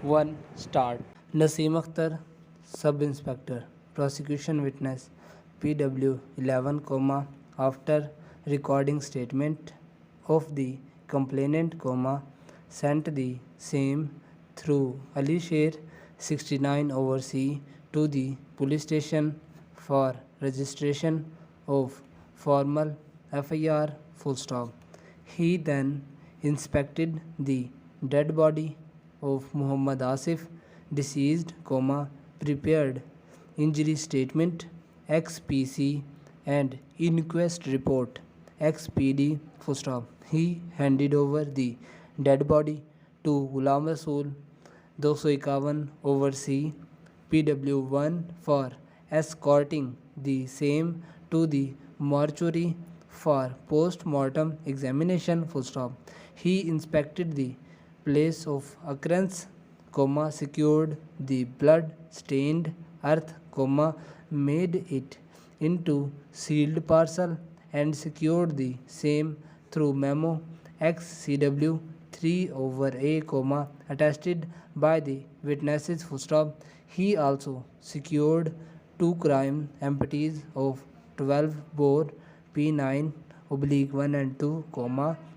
1. Start. Naseem Akhtar, Sub Inspector, Prosecution Witness, PW 11, after recording statement of the complainant, sent the same through Ali Sher 69/C to the police station for registration of formal FIR. He then inspected the dead body of Muhammad Asif, deceased, prepared injury statement XPC and inquest report XPD. He handed over the dead body to Ghulam Rasool 251/C PW1 for escorting the same to the mortuary for post-mortem examination. He inspected the place of occurrence, secured the blood-stained earth, made it into sealed parcel and secured the same through memo XCW 3/A, attested by the witnesses. He also secured 2 crime empties of 12 bore P9/1 and 2,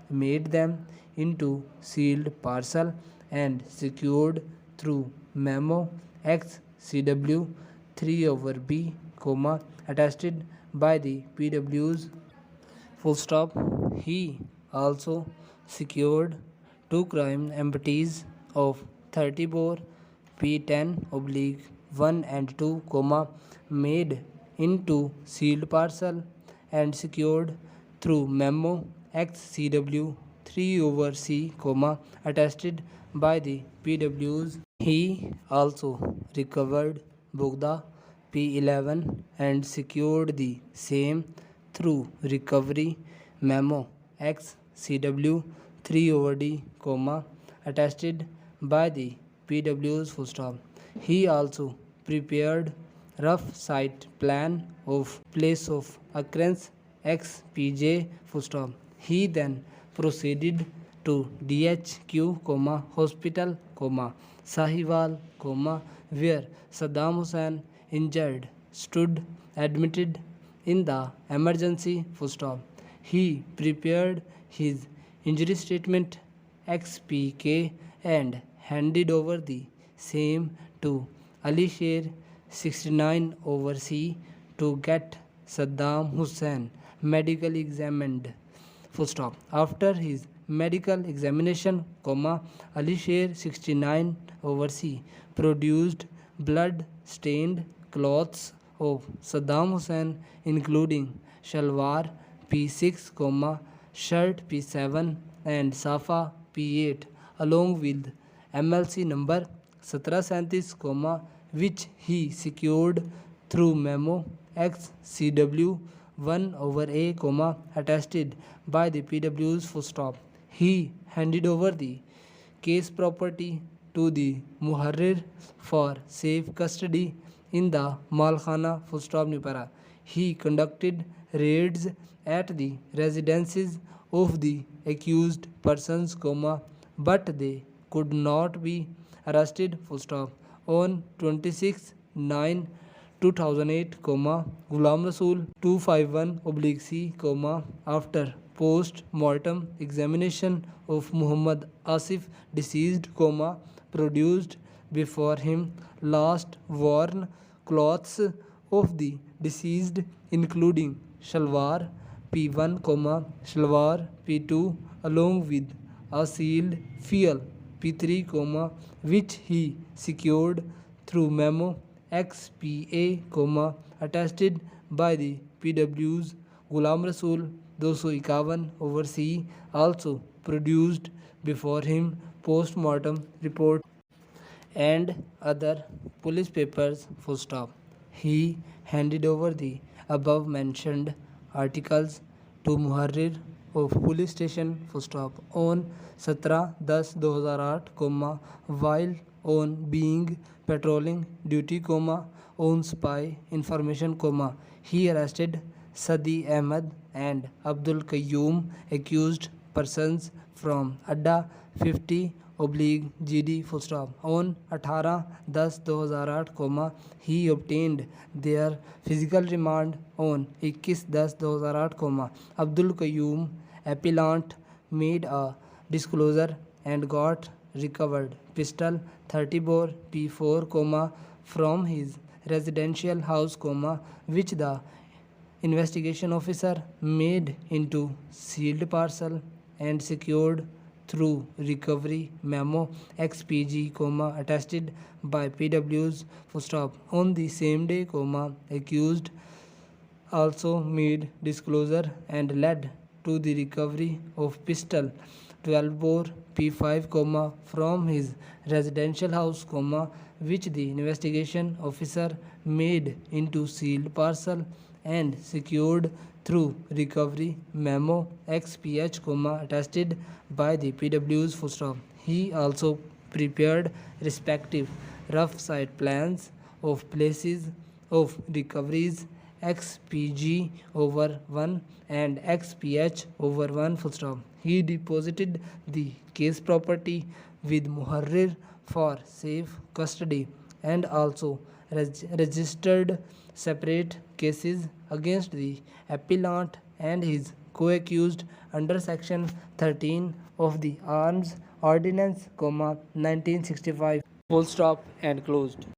made them into sealed parcel and secured through memo XCW 3/B, attested by the PWs. He also secured 2 crime empties of 30 bore P10/1 and 2, made into sealed parcel and secured through memo XCW 3/C, attested by the PWs. He also recovered Bugda P11 and secured the same through recovery memo XCW 3/D, attested by the PWs. He also prepared rough site plan of place of occurrence XPJ. He then proceeded to DHQ, hospital, Sahiwal, where Saddam Hussein, injured, stood admitted in the emergency. He prepared his injury statement XPK and handed over the same to Ali Sher 69/C to get Saddam Hussein medically examined. After his medical examination, Ali Sher 69/C produced blood-stained clothes of Saddam Hussein, including shalwar P6, shirt P7 and safa P8, along with MLC number 1737, which he secured through memo XCW 1/A, attested by the PWs. He handed over the case property to the Muharrir for safe custody in the Malkhana. He conducted raids at the residences of the accused persons, but they could not be arrested. On 26/9/2008, Ghulam Rasool 251/C, after post-mortem examination of Muhammad Asif, deceased, produced before him last worn clothes of the deceased, including shalwar P1, shalwar P2, along with a sealed fiel P3, which he secured through memo XPA, attested by the PWs. Ghulam Rasool 251/C also produced before him post-mortem report and other police papers. He handed over the above mentioned articles to Muharrir of police station, on 17/10/2008, while on being patrolling duty, on spy information, he arrested Sadi Ahmed and Abdul Qayyum, accused persons from Adda 50 GD full stop. On 18/10/2008, he obtained their physical remand on 21/10/2008, Abdul Qayyum appellant made a disclosure and got recovered pistol 30 bore P4, from his residential house, which the investigation officer made into sealed parcel and secured through recovery memo XPG, attested by PW's full stop. On the same day, accused also made disclosure and led to the recovery of pistol 12 bore P5, from his residential house, which the investigation officer made into sealed parcel and secured through recovery memo XPH, attested by the PW's full stop. He also prepared respective rough site plans of places of recoveries XPG over 1 and XPH over 1 full stop. He deposited the case property with Muharrir for safe custody and also registered separate cases against the appellant and his co-accused under section 13 of the Arms Ordinance, 1965. Full stop and closed.